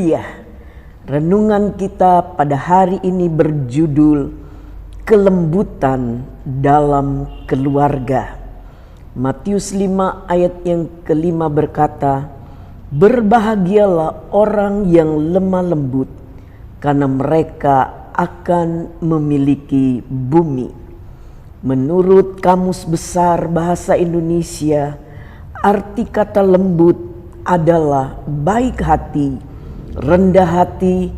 Haleluya. Renungan kita pada hari ini berjudul kelembutan dalam keluarga. Matius 5 ayat yang kelima berkata, berbahagialah orang yang lemah lembut, karena mereka akan memiliki bumi. Menurut Kamus Besar Bahasa Indonesia, arti kata lembut adalah baik hati, rendah hati,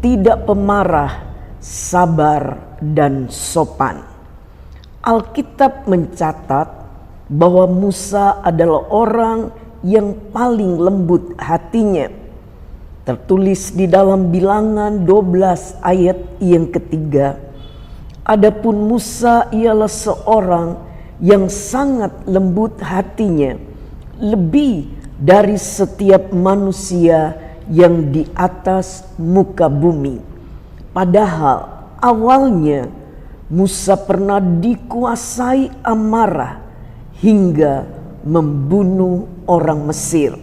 tidak pemarah, sabar, dan sopan. Alkitab mencatat bahwa Musa adalah orang yang paling lembut hatinya. Tertulis di dalam Bilangan 12 ayat yang ketiga, adapun Musa ialah seorang yang sangat lembut hatinya, lebih dari setiap manusia yang di atas muka bumi. Padahal awalnya Musa pernah dikuasai amarah hingga membunuh orang Mesir.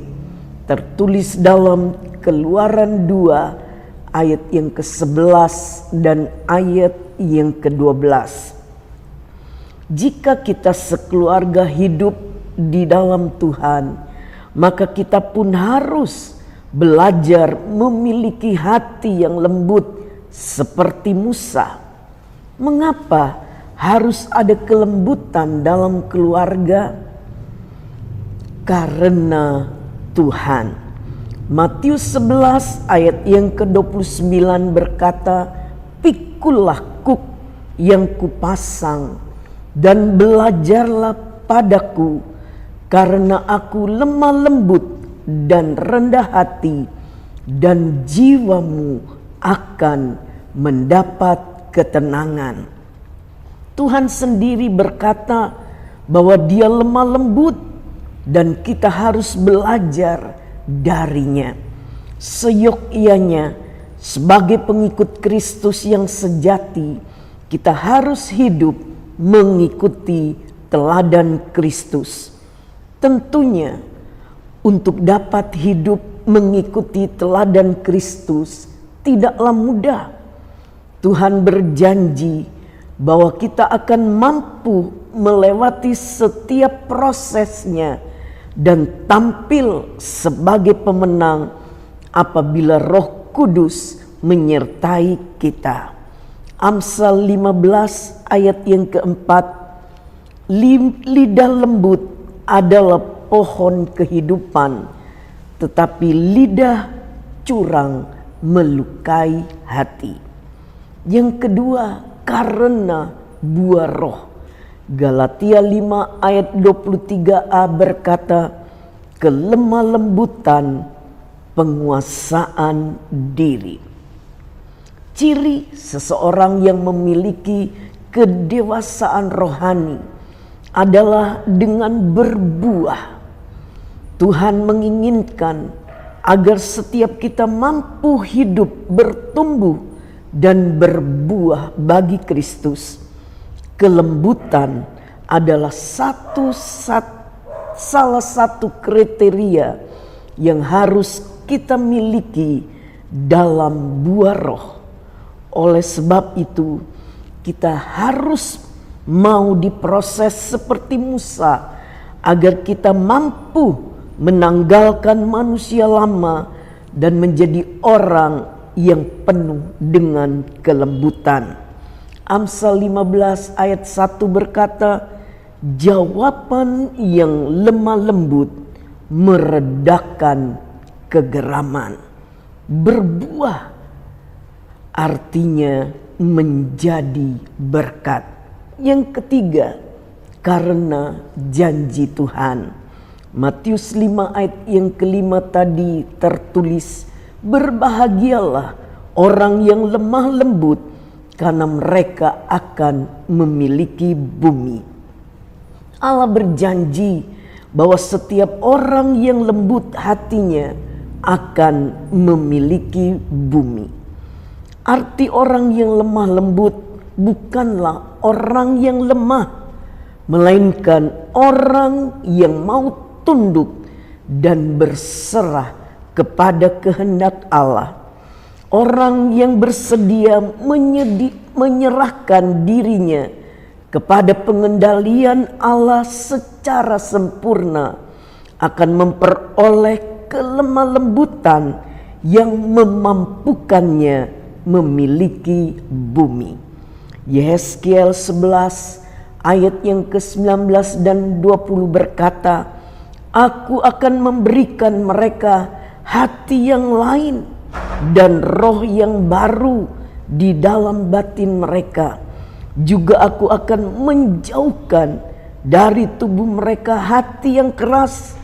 Tertulis dalam Keluaran 2 ayat yang ke-11 dan ayat yang ke-12. Jika kita sekeluarga hidup di dalam Tuhan, maka kita pun harus belajar memiliki hati yang lembut seperti Musa. Mengapa harus ada kelembutan dalam keluarga? Karena Tuhan. Matius 11 ayat yang ke-29 berkata, pikulah kuk yang kupasang dan belajarlah padaku, karena aku lemah lembut dan rendah hati, dan jiwamu akan mendapat ketenangan. Tuhan sendiri berkata bahwa Dia lemah lembut dan kita harus belajar darinya. Seyogyanya sebagai pengikut Kristus yang sejati, kita harus hidup mengikuti teladan Kristus. Tentunya untuk dapat hidup mengikuti teladan Kristus tidaklah mudah. Tuhan berjanji bahwa kita akan mampu melewati setiap prosesnya dan tampil sebagai pemenang apabila Roh Kudus menyertai kita. Amsal 15 ayat yang keempat, lidah lembut adalah pohon kehidupan, tetapi lidah curang melukai hati. Yang kedua, karena buah roh. Galatia 5 ayat 23a berkata, kelemah lembutan, penguasaan diri. Ciri seseorang yang memiliki kedewasaan rohani adalah dengan berbuah. Tuhan menginginkan agar setiap kita mampu hidup, bertumbuh, dan berbuah bagi Kristus. Kelembutan adalah salah satu kriteria yang harus kita miliki dalam buah roh. Oleh sebab itu, kita harus mau diproses seperti Musa agar kita mampu menanggalkan manusia lama dan menjadi orang yang penuh dengan kelembutan. Amsal 15 ayat 1 berkata, jawaban yang lemah lembut meredakan kegeraman. Berbuah artinya menjadi berkat. Yang ketiga, karena janji Tuhan. Matius 5 ayat yang kelima tadi tertulis, berbahagialah orang yang lemah lembut, karena mereka akan memiliki bumi. Allah berjanji bahwa setiap orang yang lembut hatinya akan memiliki bumi. Arti orang yang lemah lembut bukanlah orang yang lemah, melainkan orang yang mau tunduk dan berserah kepada kehendak Allah. Orang yang bersedia menyerahkan dirinya kepada pengendalian Allah secara sempurna akan memperoleh kelemah lembutan yang memampukannya memiliki bumi. Yehezkiel 11 ayat yang ke-19 dan 20 berkata, Aku akan memberikan mereka hati yang lain dan roh yang baru di dalam batin mereka. Juga aku akan menjauhkan dari tubuh mereka hati yang keras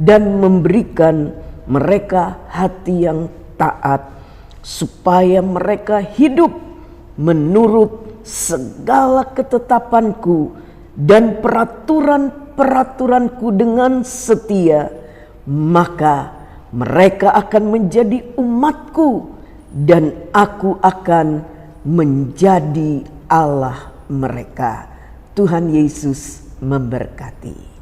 dan memberikan mereka hati yang taat, supaya mereka hidup menurut segala ketetapanku dan peraturan-peraturanku dengan setia. Maka mereka akan menjadi umatku dan aku akan menjadi Allah mereka. Tuhan Yesus memberkati.